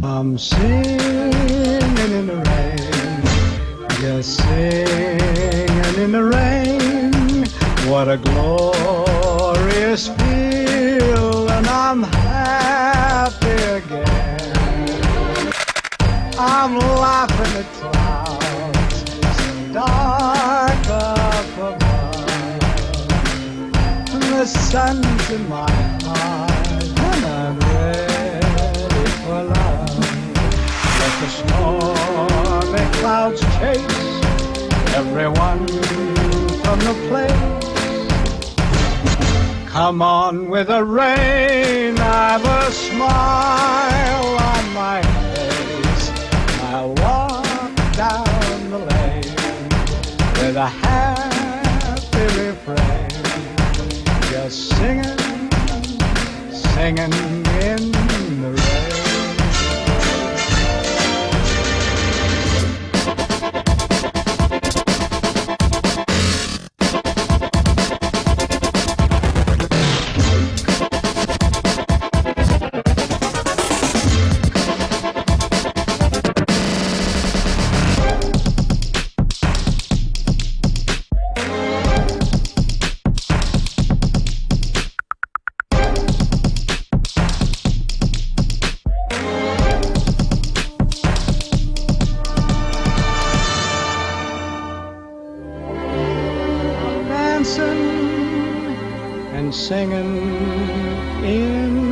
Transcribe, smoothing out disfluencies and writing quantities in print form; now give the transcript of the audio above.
I'm singing in the rain, just singing in the rain. What a glorious feeling, I'm happy again. I'm laughing at clouds so dark up above, and the sun's in my heart, and I'm ready for love. Let the stormy clouds chase everyone from the place. Come on with the rain, I've a smile on my face. I'll walk down the lane with a happy refrain, just singing, singing in the rain. Dancing and singing in